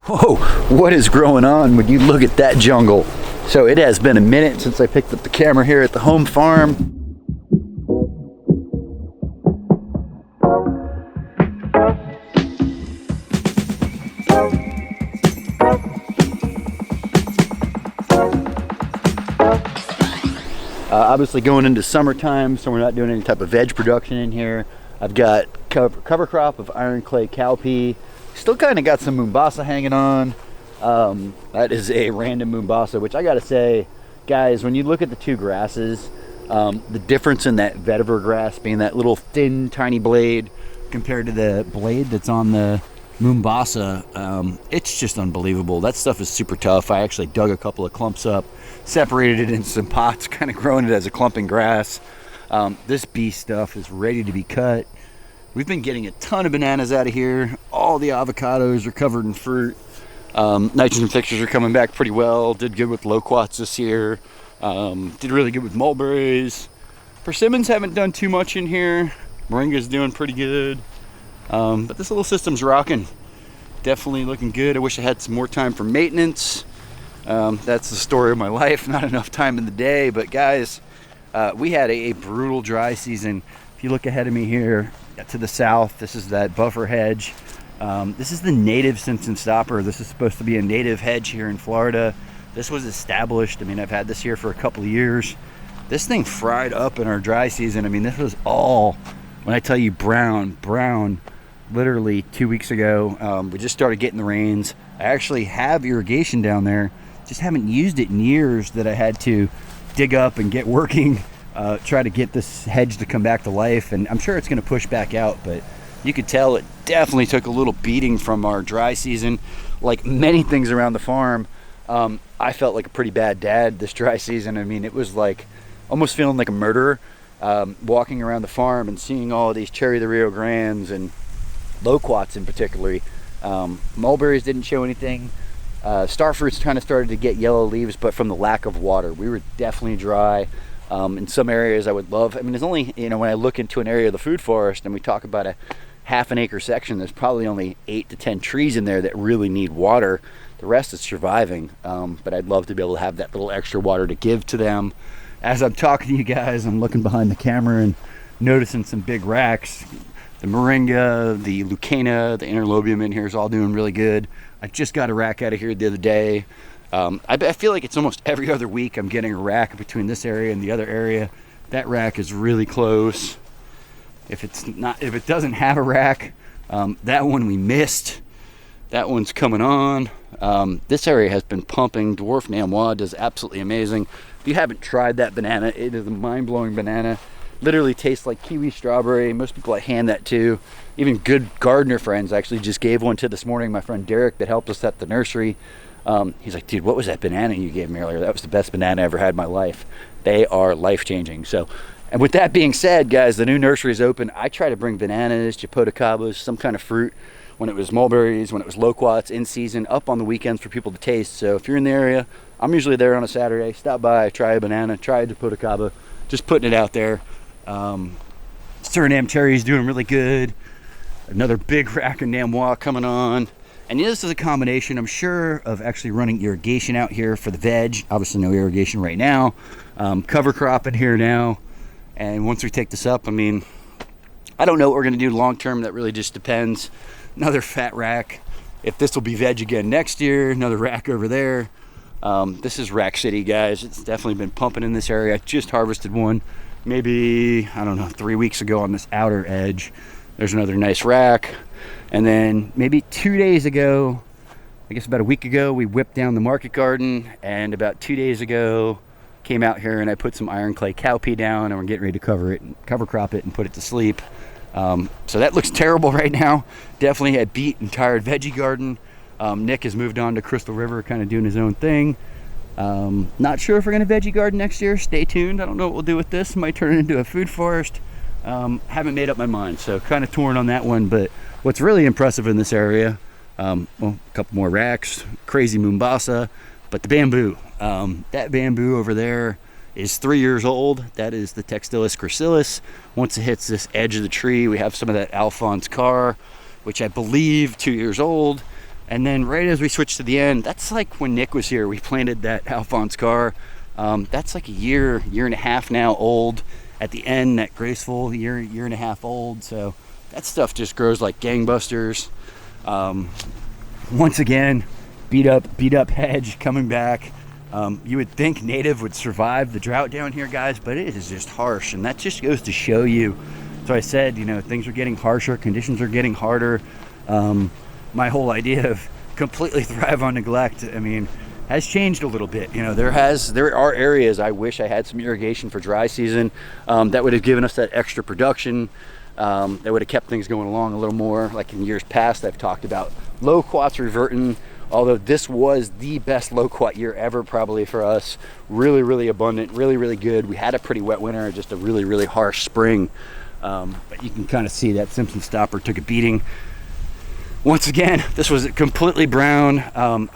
Whoa, what is growing on when you look at that jungle? So it has been a minute since I picked up the camera here at the home farm. Obviously going into summertime, so we're not doing any type of veg production in here. I've got cover crop of iron clay cowpea. Still kind of got some Mombasa hanging on. That is a random Mombasa, which I gotta say, guys, when you look at the two grasses, the difference in that vetiver grass being that little thin, tiny blade compared to the blade that's on the Mombasa, it's just unbelievable. That stuff is super tough. I actually dug a couple of clumps up, separated it in some pots, kind of growing it as a clumping grass. This beast stuff is ready to be cut. We've been getting a ton of bananas out of here. All the avocados are covered in fruit. Nitrogen fixtures are coming back pretty well. Did good with loquats this year. Did really good with mulberries. Persimmons haven't done too much in here. Moringa's doing pretty good. But this little system's rocking. Definitely looking good. I wish I had some more time for maintenance. That's the story of my life. Not enough time in the day. But guys, we had a brutal dry season. If you look ahead of me here to the south, this is that buffer hedge. This is the native Simpson stopper. This is supposed to be a native hedge here in Florida. This was established. I mean, I've had this here for a couple of years. This thing fried up in our dry season. I mean, this was all, when I tell you brown, literally 2 weeks ago. We just started getting the rains. I actually have irrigation down there. Just haven't used it in years that I had to dig up and get working. Try to get this hedge to come back to life, and I'm sure it's going to push back out, but you could tell it definitely took a little beating from our dry season. Like many things around the farm, I felt like a pretty bad dad this dry season. I mean, it was like almost feeling like a murderer, walking around the farm and seeing all of these cherry the Rio Grandes and loquats in particular. Mulberries didn't show anything. Starfruits kind of started to get yellow leaves, but from the lack of water. We were definitely dry. In some areas I would love, I mean, there's only, when I look into an area of the food forest and we talk about a half an acre section, there's probably only 8 to 10 trees in there that really need water. The rest is surviving, but I'd love to be able to have that little extra water to give to them. As I'm talking to you guys, I'm looking behind the camera and noticing some big racks. The moringa, the leucaena, the interlobium in here is all doing really good. I just got a rack out of here the other day. I feel like it's almost every other week I'm getting a rack between this area and the other area. That rack is really close. If it doesn't have a rack, that one we missed. That one's coming on. This area has been pumping. Dwarf Namois does absolutely amazing. If you haven't tried that banana, it is a mind-blowing banana. Literally tastes like kiwi strawberry. Most people I hand that to. Even good gardener friends. I actually just gave one to this morning. My friend Derek that helped us at the nursery. He's like, dude, what was that banana you gave me earlier? That was the best banana I ever had in my life. They are life-changing. So, and with that being said, guys, the new nursery is open. I try to bring bananas, japoticabas, some kind of fruit when it was mulberries, when it was loquats in season, up on the weekends for people to taste. So if you're in the area, I'm usually there on a Saturday. Stop by, try a banana, try a japoticaba. Just putting it out there. Suriname cherry is doing really good. Another big rack of Namois coming on. And this is a combination, I'm sure, of actually running irrigation out here for the veg. Obviously no irrigation right now. Cover crop in here now. And once we take this up, I mean, I don't know what we're going to do long term. That really just depends. Another fat rack. If this will be veg again next year, another rack over there. This is Rack City, guys. It's definitely been pumping in this area. I just harvested one maybe, I don't know, 3 weeks ago on this outer edge. There's another nice rack. And then maybe 2 days ago, I guess about a week ago, we whipped down the market garden. And about 2 days ago, came out here and I put some iron clay cowpea down and we're getting ready to cover crop it and put it to sleep. So that looks terrible right now. Definitely a beat and tired veggie garden. Nick has moved on to Crystal River, kind of doing his own thing. Not sure if we're going to veggie garden next year. Stay tuned. I don't know what we'll do with this. Might turn it into a food forest. Haven't made up my mind, so kind of torn on that one. But what's really impressive in this area, well, a couple more racks, crazy Mombasa, but the bamboo. That bamboo over there is 3 years old. That is the Textilis gracilis. Once it hits this edge of the tree, we have some of that Alphonse Carr, which I believe 2 years old. And then right as we switch to the end, that's like when Nick was here, we planted that Alphonse car. That's like a year and a half now old. At the end, that graceful year and a half old. So that stuff just grows like gangbusters. Once again, beat up hedge coming back. You would think native would survive the drought down here, guys, but it is just harsh, and that just goes to show you. So I said, you know, things are getting harsher, conditions are getting harder. My whole idea of completely thrive on neglect, I mean, has changed a little bit. You know, there are areas I wish I had some irrigation for dry season, that would have given us that extra production, that would have kept things going along a little more. Like in years past, I've talked about low quats reverting, although this was the best low quat year ever probably for us. Really abundant, really good. We had a pretty wet winter, just a really harsh spring, but you can kind of see that Simpson stopper took a beating. Once again, this was completely brown.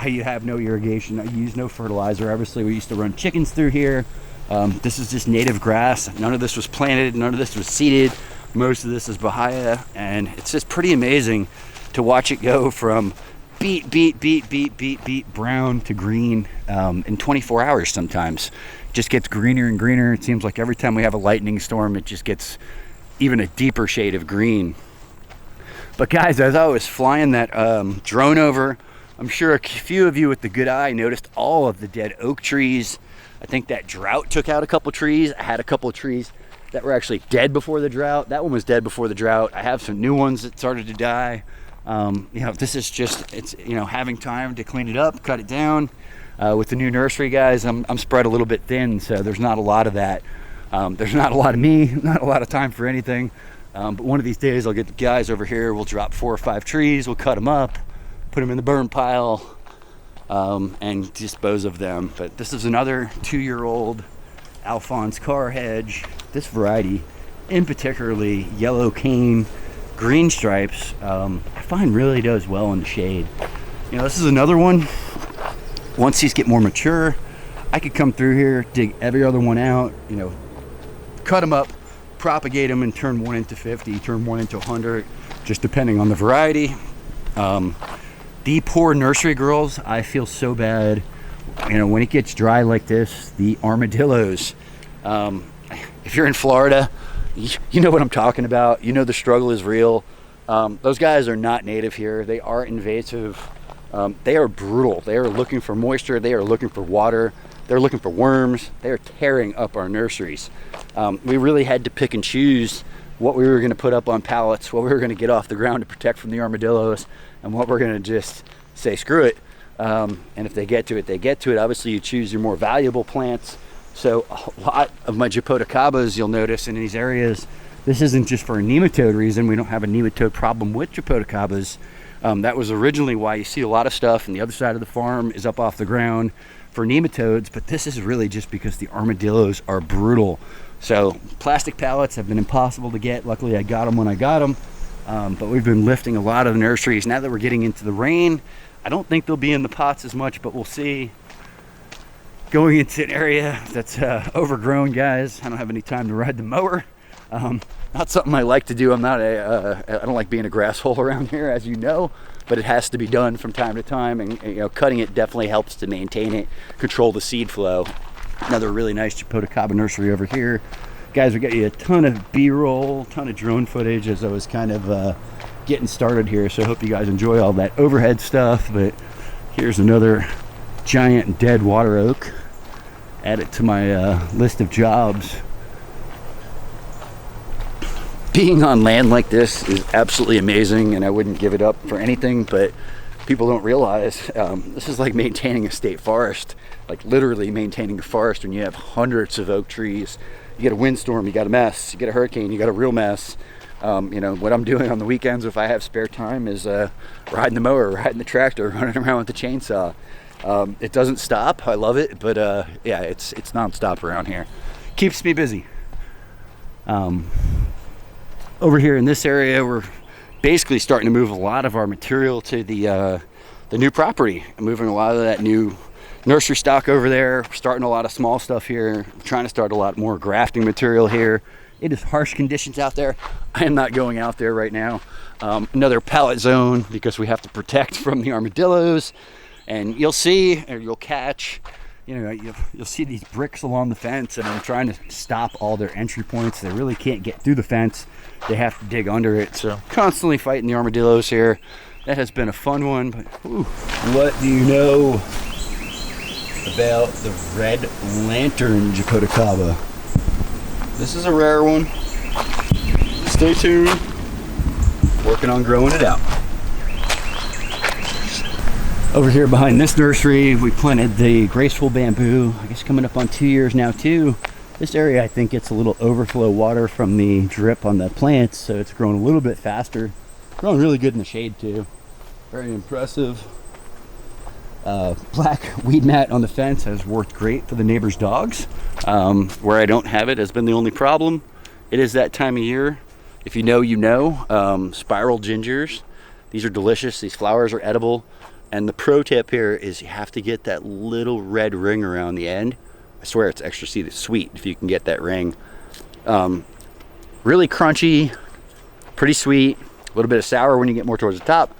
You have no irrigation. I use no fertilizer. Obviously, we used to run chickens through here. This is just native grass. None of this was planted. None of this was seeded. Most of this is bahia, and it's just pretty amazing to watch it go from beat brown to green in 24 hours. Sometimes it just gets greener and greener. It seems like every time we have a lightning storm, it just gets even a deeper shade of green. But guys, as I was flying that drone over, I'm sure a few of you with the good eye noticed all of the dead oak trees. I think that drought took out a couple trees. I had a couple of trees that were actually dead before the drought. That one was dead before the drought. I have some new ones that started to die. You know, this is just, it's, you know, having time to clean it up, cut it down. With the new nursery, guys, I'm spread a little bit thin, so there's not a lot of that. There's not a lot of me, not a lot of time for anything. But one of these days I'll get the guys over here, we'll drop 4 or 5 trees, we'll cut them up, put them in the burn pile, and dispose of them. But this is another 2-year-old Alphonse car hedge. This variety, in particularly yellow cane, green stripes, I find really does well in the shade. You know, this is another one. Once these get more mature, I could come through here, dig every other one out, you know, cut them up, propagate them, and turn one into 50, turn one into 100, just depending on the variety. The poor nursery girls, I feel so bad. You know, when it gets dry like this, the armadillos, if you're in Florida, you know what I'm talking about. You know the struggle is real. Those guys are not native here. They are invasive. They are brutal. They are looking for moisture. They are looking for water. They're looking for worms. They are tearing up our nurseries. We really had to pick and choose what we were going to put up on pallets, what we were going to get off the ground to protect from the armadillos, and what we're going to just say screw it. And if they get to it, they get to it. Obviously, you choose your more valuable plants. So a lot of my Japodicabas, you'll notice in these areas, this isn't just for a nematode reason. We don't have a nematode problem with Japodicabas. That was originally why you see a lot of stuff, and the other side of the farm is up off the ground for nematodes, but this is really just because the armadillos are brutal. So plastic pallets have been impossible to get. Luckily, I got them when I got them. But we've been lifting a lot of the nurseries. Now that we're getting into the rain, I don't think they'll be in the pots as much, but we'll see. Going into an area that's overgrown, guys. I don't have any time to ride the mower. Not something I like to do. I don't like being a grass hole around here, as you know, but it has to be done from time to time, and you know, cutting it definitely helps to maintain it, control the seed flow. Another really nice Japodicaba nursery over here. Guys, we got you a ton of B-roll, ton of drone footage as I was kind of getting started here, so I hope you guys enjoy all that overhead stuff. But here's another giant dead water oak. Add it to my list of jobs. Being on land like this is absolutely amazing, and I wouldn't give it up for anything, but people don't realize this is like maintaining a state forest, like literally maintaining a forest when you have hundreds of oak trees. You get a windstorm, you got a mess. You get a hurricane, you got a real mess. You know, what I'm doing on the weekends if I have spare time is riding the mower, riding the tractor, running around with the chainsaw. It doesn't stop. I love it, but yeah, it's nonstop around here. Keeps me busy. Over here in this area, we're basically starting to move a lot of our material to the new property. I'm moving a lot of that new nursery stock over there. We're starting a lot of small stuff here. I'm trying to start a lot more grafting material here It is harsh conditions out there. I am not going out there right now. Another pallet zone because we have to protect from the armadillos. And you'll see, or you'll catch, you know, you'll see these bricks along the fence, and I'm trying to stop all their entry points. They really can't get through the fence. They have to dig under it. So constantly fighting the armadillos here. That has been a fun one. But ooh, what do you know about the red lantern Jacotacaba? This is a rare one. Stay tuned. Working on growing it out. Over here behind this nursery, we planted the graceful bamboo. I guess coming up on 2 years now too. This area, I think, gets a little overflow water from the drip on the plants, so it's growing a little bit faster. Growing really good in the shade too. Very impressive. Black weed mat on the fence has worked great for the neighbor's dogs. Where I don't have it has been the only problem. It is that time of year. If you know, you know. Spiral gingers. These are delicious. These flowers are edible. And the pro tip here is you have to get that little red ring around the end. I swear it's extra sweet if you can get that ring. Really crunchy, pretty sweet, a little bit of sour when you get more towards the top.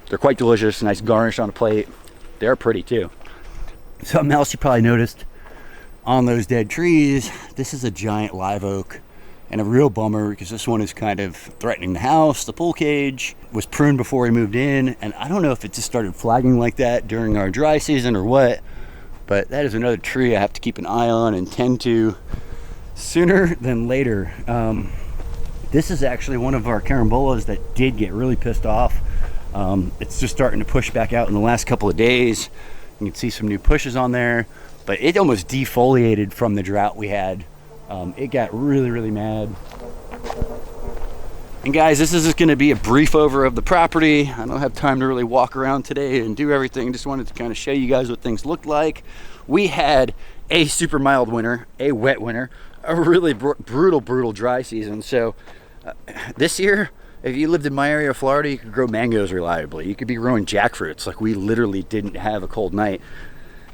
They're quite delicious, nice garnish on a plate. They're pretty too. Something else you probably noticed on those dead trees, this is a giant live oak. And a real bummer because this one is kind of threatening the house. The pool cage was pruned before we moved in, and I don't know if it just started flagging like that during our dry season or what, but that is another tree I have to keep an eye on and tend to sooner than later. This is actually one of our carambolas that did get really pissed off. It's just starting to push back out in the last couple of days. You can see some new pushes on there, but it almost defoliated from the drought we had. It got really, really mad. And guys, this is just going to be a brief over of the property. I don't have time to really walk around today and do everything. Just wanted to kind of show you guys what things looked like. We had a super mild winter, a wet winter, a really brutal dry season. So this year, if you lived in my area of Florida, you could grow mangoes reliably. You could be growing jackfruits. Like, we literally didn't have a cold night.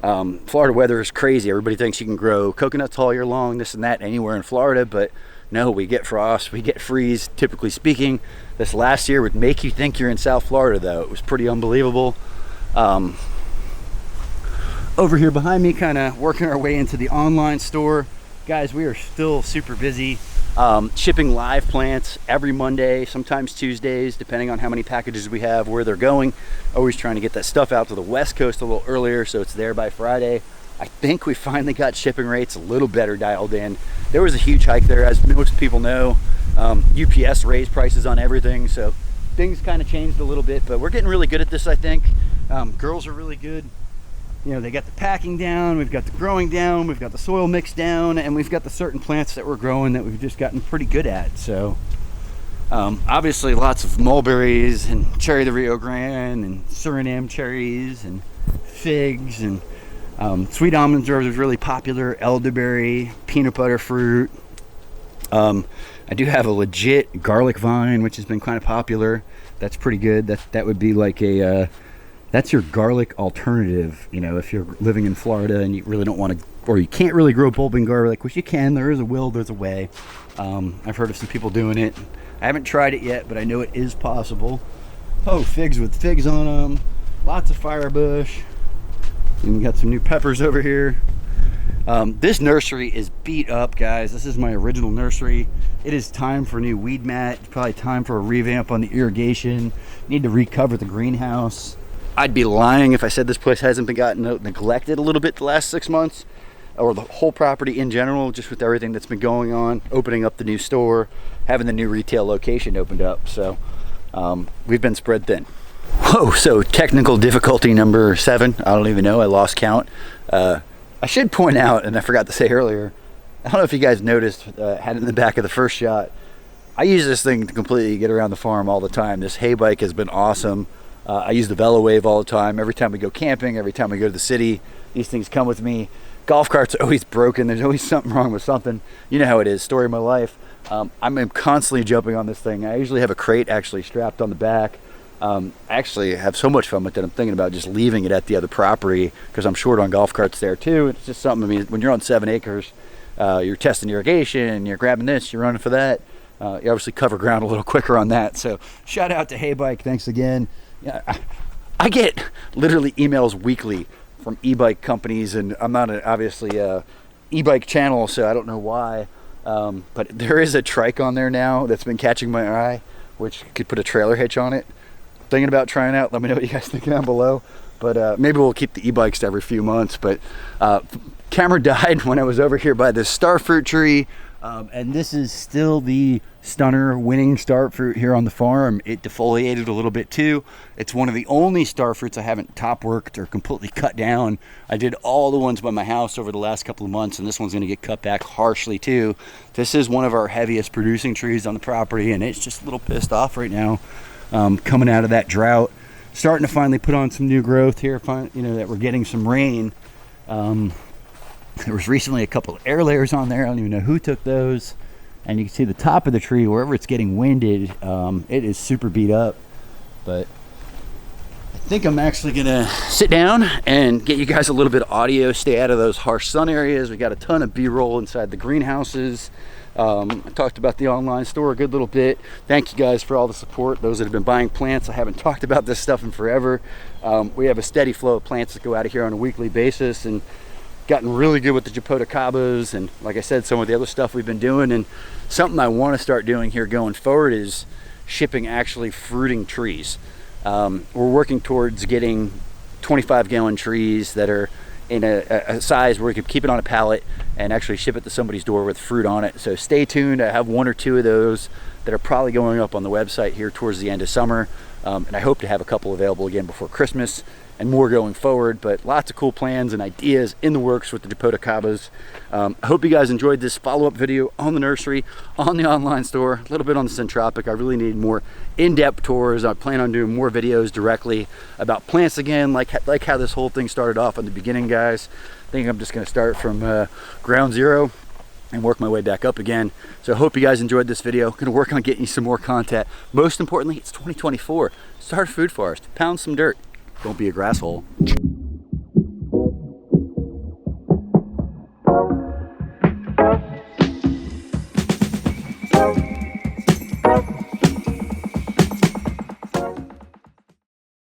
Florida weather is crazy. Everybody thinks you can grow coconuts all year long, this and that, anywhere in Florida, but no, we get frost, we get freeze, typically speaking. This last year would make you think you're in South Florida, though. It was pretty unbelievable. Over here behind me, kind of working our way into the online store. Guys, we are still super busy. Shipping live plants every Monday, sometimes Tuesdays, depending on how many packages we have, where they're going. Always trying to get that stuff out to the West Coast a little earlier so it's there by Friday. I think we finally got shipping rates a little better dialed in. There was a huge hike there, as most people know. UPS raised prices on everything, so things kind of changed a little bit, but we're getting really good at this, I think. Girls are really good. You know, they got the packing down, we've got the growing down, we've got the soil mix down, and we've got the certain plants that we're growing that we've just gotten pretty good at. So obviously lots of mulberries and cherry de Rio Grande and Suriname cherries and figs, and sweet almonds are really popular, elderberry, peanut butter fruit. I do have a legit garlic vine, which has been kind of popular. That's pretty good. That would be like a that's your garlic alternative, you know, if you're living in Florida and you really don't want to, or you can't really grow bulbing garlic, which you can. There is a will, there's a way. I've heard of some people doing it. I haven't tried it yet, but I know it is possible. Oh, figs with figs on them. Lots of firebush. And we got some new peppers over here. This nursery is beat up, guys. This is my original nursery. It is time for a new weed mat. It's probably time for a revamp on the irrigation. Need to recover the greenhouse. I'd be lying if I said this place hasn't been gotten neglected a little bit the last 6 months, or the whole property in general, just with everything that's been going on, opening up the new store, having the new retail location opened up. So we've been spread thin. Whoa, so technical difficulty number 7. I don't even know, I lost count. I should point out, and I forgot to say earlier, I don't know if you guys noticed, had it in the back of the first shot. I use this thing to completely get around the farm all the time. This hay bike has been awesome. I use the VeloWave all the time. Every time we go camping, every time we go to the city, these things come with me. Golf carts are always broken. There's always something wrong with something. You know how it is, story of my life. I'm constantly jumping on this thing. I usually have a crate actually strapped on the back. I actually have so much fun with it, I'm thinking about just leaving it at the other property because I'm short on golf carts there too. It's just something, I mean, when you're on 7 acres, you're testing irrigation, you're grabbing this, you're running for that. You obviously cover ground a little quicker on that. So shout out to Hey Bike, thanks again. Yeah, I get literally emails weekly from e-bike companies, and I'm not obviously a e-bike channel, so I don't know why. But there is a trike on there now that's been catching my eye, which could put a trailer hitch on it. Thinking about trying out. Let me know what you guys think down below. But maybe we'll keep the e-bikes every few months. But camera died when I was over here by this starfruit tree. And this is still the stunner winning starfruit here on the farm. It defoliated a little bit too. It's one of the only starfruits I haven't top worked or completely cut down. I did all the ones by my house over the last couple of months, and this one's going to get cut back harshly too. This is one of our heaviest producing trees on the property, and it's just a little pissed off right now, coming out of that drought. Starting to finally put on some new growth here, you know, that we're getting some rain. There was recently a couple of air layers on there. I don't even know who took those. And you can see the top of the tree, wherever it's getting winded, it is super beat up. But I think I'm actually gonna sit down and get you guys a little bit of audio, stay out of those harsh sun areas. We got a ton of B-roll inside the greenhouses. I talked about the online store a good little bit. Thank you guys for all the support. Those that have been buying plants, I haven't talked about this stuff in forever. We have a steady flow of plants that go out of here on a weekly basis, and gotten really good with the Japoticabas, and like I said, some of the other stuff we've been doing. And something I want to start doing here going forward is shipping actually fruiting trees. We're working towards getting 25-gallon trees that are in a size where we could keep it on a pallet and actually ship it to somebody's door with fruit on it. So stay tuned. I have 1 or 2 of those that are probably going up on the website here towards the end of summer, and I hope to have a couple available again before Christmas, and more going forward. But lots of cool plans and ideas in the works with the Japoticabas. I hope you guys enjoyed this follow-up video on the nursery, on the online store, a little bit on the Centropic. I really need more in-depth tours. I plan on doing more videos directly about plants again, like how this whole thing started off in the beginning, guys. I think I'm just gonna start from ground zero and work my way back up again. So I hope you guys enjoyed this video. Gonna work on getting you some more content. Most importantly, it's 2024. Start a food forest, pound some dirt. Don't be a grasshole.